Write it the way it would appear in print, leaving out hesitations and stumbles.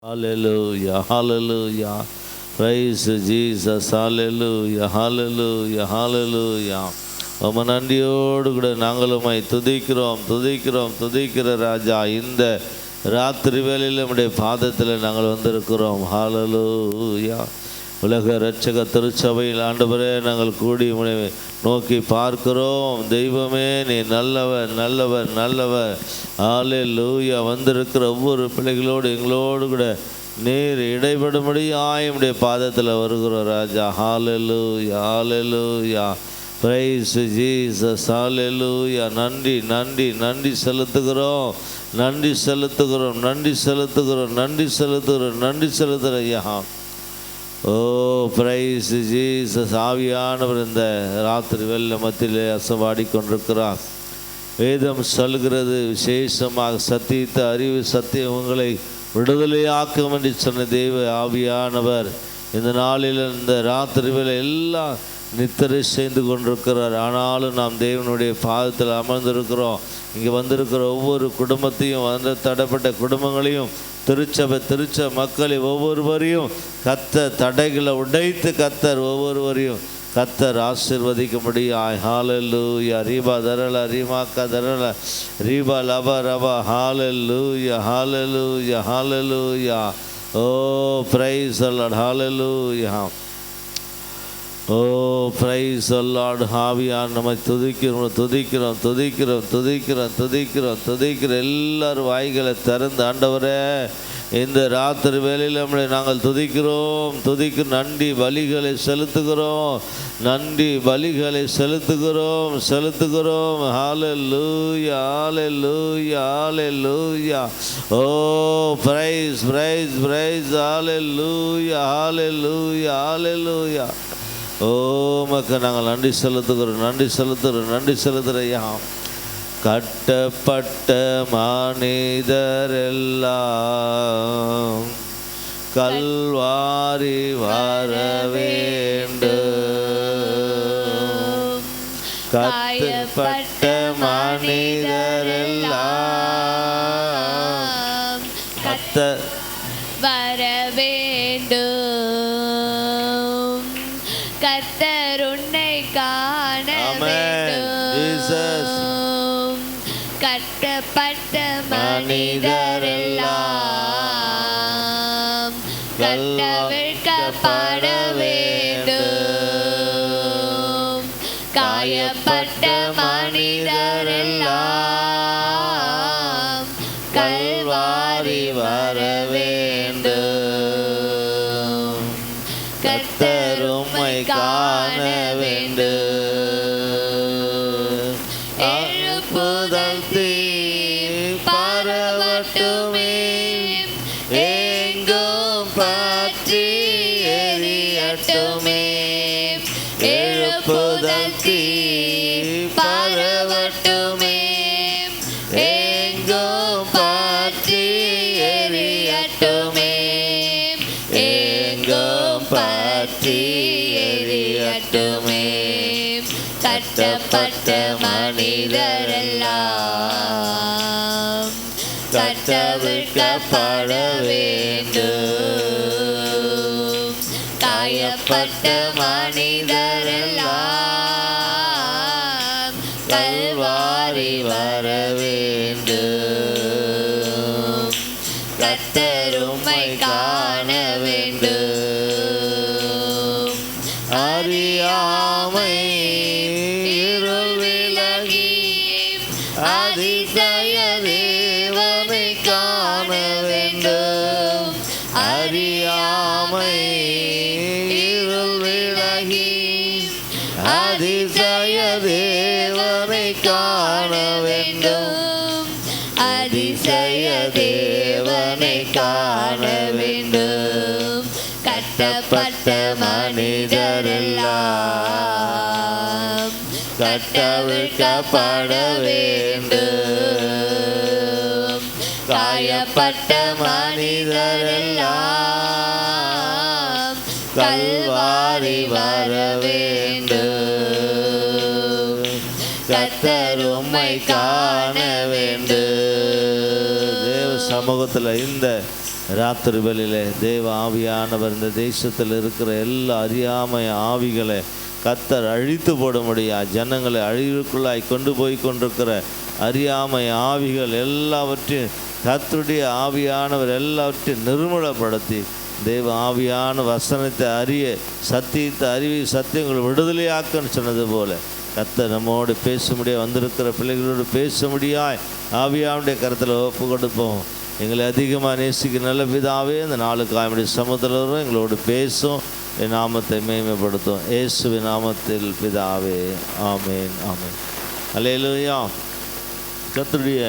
Hallelujah, hallelujah. Praise Jesus, hallelujah, hallelujah, hallelujah. உம நன்றியோடு கூட நாங்களுமை துதிக்கிற ராஜா. இந்த ராத்திரி வேளையில் நம்முடைய பாதத்தில் நாங்கள் வந்திருக்கிறோம். ஹalleluya. உலக இரட்சக திருச்சபையில் ஆண்டவரே நாங்கள் கூடி உம்மை நோக்கி பார்க்கிறோம். தெய்வமே நீ நல்லவர் நல்லவர் நல்லவர். ஹalleluya. வந்திருக்கிற ஒவ்வொரு பிள்ளைகளோடு எங்களோடு கூட நீர் இடைபடும்படியாய் உம்முடைய பாதத்தில் வருகிறோம் ராஜா. ஹalleluya, ஹalleluya. Praise Jesus, hallelujah. நன்றி நன்றி நன்றி செலுத்துகிறோம், நன்றி செலுத்துகிறோம், நன்றி செலுத்துகிறோம், நன்றி செலுத்துகிறோம், நன்றி செலுத்துகிறோம் ஐயா. ஓ பிரைஸ் ஜீசஸ். ஆவியானவர் இந்த ராத்திரி வெள்ள மத்தியிலே அசைவாடி கொண்டிருக்கிறார். வேதம் சொல்கிறது விசேஷமாக சத்தியத்தை அறிவு சத்தியம் உங்களை விடுதலையாக்கும் என்று சொன்ன தெய்வ ஆவியானவர் இந்த நாளில் இந்த ராத்திரி வேளை எல்லாம் நித்திரை செய்து கொண்டிருக்கிறார். ஆனாலும் நாம் தேவனுடைய பாதத்தில் அமர்ந்திருக்கிறோம். இங்கே வந்திருக்கிற ஒவ்வொரு குடும்பத்தையும் வந்து தடைப்பட்ட குடும்பங்களையும் திருச்ச மக்களை ஒவ்வொருவரையும் தடைகளை உடைத்து ஒவ்வொருவரையும் ஆசீர்வதிக்கும்படியாய். ஹalleluya. ரீபா தரல ரீமாக்கா தரல ரீபா லப ரப. ஹalleluya, ஹalleluya, ஹalleluya. Oh praise the Lord. ஹalleluya. Oh praise the Lord. ஆவியானவர் நம்மை துதிக்கிறோம். எல்லாரும் வாய்களை திறந்து ஆண்டவரே இந்த ராத்திரி வேளையில் நம்மளை நாங்கள் துதிக்கிறோம். நன்றி பலிகளை செலுத்துகிறோம். ஹalleluya, ஹalleluya, ஹalleluya. ஓ பிரைஸ் ஹalleluya, ஹalleluya, ஹalleluya. ஓ மக்க நாங்கள் நன்றி செலுத்துகிறோம் ஐயா. கட்டப்பட்ட மனிதரெல்லாம் கல்வாரி வர வேண்டும். கட்டப்பட்ட மனிதரெல்லாம் வர வேண்டும். கர்த்தர் உன்னை காண வேண்டும். கட்டப்பட்ட மனிதரெல்லாம் கட்டவிழ்க்கப்பட வேண்டும். காயப்பட்ட மனிதரெல்லாம் கல்வாரி வர வேண்டும். கர்த்தர் உம்மை காண வேண்டும். எழுப்புதல் தீ பரவட்டுமே, எங்கும் பற்றி எரியட்டுமே. எழுப்புதல் தீ பரவட்டுமே, எங்கும் பற்றி எரியட்டுமே. எங்கும் பற்றி எரியட்டுமே. கட்டப்பட்ட மனிதரெல்லாம் கட்டவிழ்க்கப்பட வேண்டும். காயப்பட்ட மனிதரெல்லாம் கல்வாரி வர வேண்டும். கர்த்தர் உம்மை காண வேண்டும். அறியாமை இருள் விலகி அதிசய தேவனை காண வேண்டும். அறியாமை இருள் விலகி அதிசய தேவனை காண வேண்டும். அதிசய தேவனை காண வேண்டும். கட்டப்பட்ட மனிதரெல்லாம் கட்டவிழ்க்கப்பட வேண்டும். காயப்பட்ட மனிதரெல்லாம் கல்வாரி வர வேண்டும். கர்த்தர் உம்மை காண வேண்டும். தேவ சமூகத்தில் இந்த ராத்திரி வேளையிலே தேவ ஆவியானவர் இந்த தேசத்தில் இருக்கிற எல்லா அறியாமை ஆவிகளை கர்த்தர் அழித்து போட முடியாது. ஜனங்களை அழிவுக்குள்ளாய் கொண்டு போய் கொண்டிருக்கிற அறியாமை ஆவிகள் எல்லாவற்றையும் கர்த்தருடைய ஆவியானவர் எல்லாவற்றையும் நிர்மூலப்படுத்தி தேவ ஆவியான வசனத்தை அறிய சத்தியத்தை அறிவி சத்தியங்கள் விடுதலையாக்கன்னு சொன்னது போல கர்த்தர் நம்மோடு பேச முடியாது, வந்திருக்கிற பிள்ளைகளோடு பேச முடியாய் ஆவியானுடைய கருத்தில் ஒப்பு கொடுப்போம். எங்களை அதிகமாக நேசிக்க நல்ல பிதாவே, இந்த நாளுக்கு ஆயுடைய சமுத்திரம் எங்களோடு பேசும், என் நாமத்தை மேன்மைப்படுத்தும். இயேசுவின் நாமத்தில் பிதாவே, ஆமேன் ஆமேன். அல்லேலூயா. கர்த்தருடைய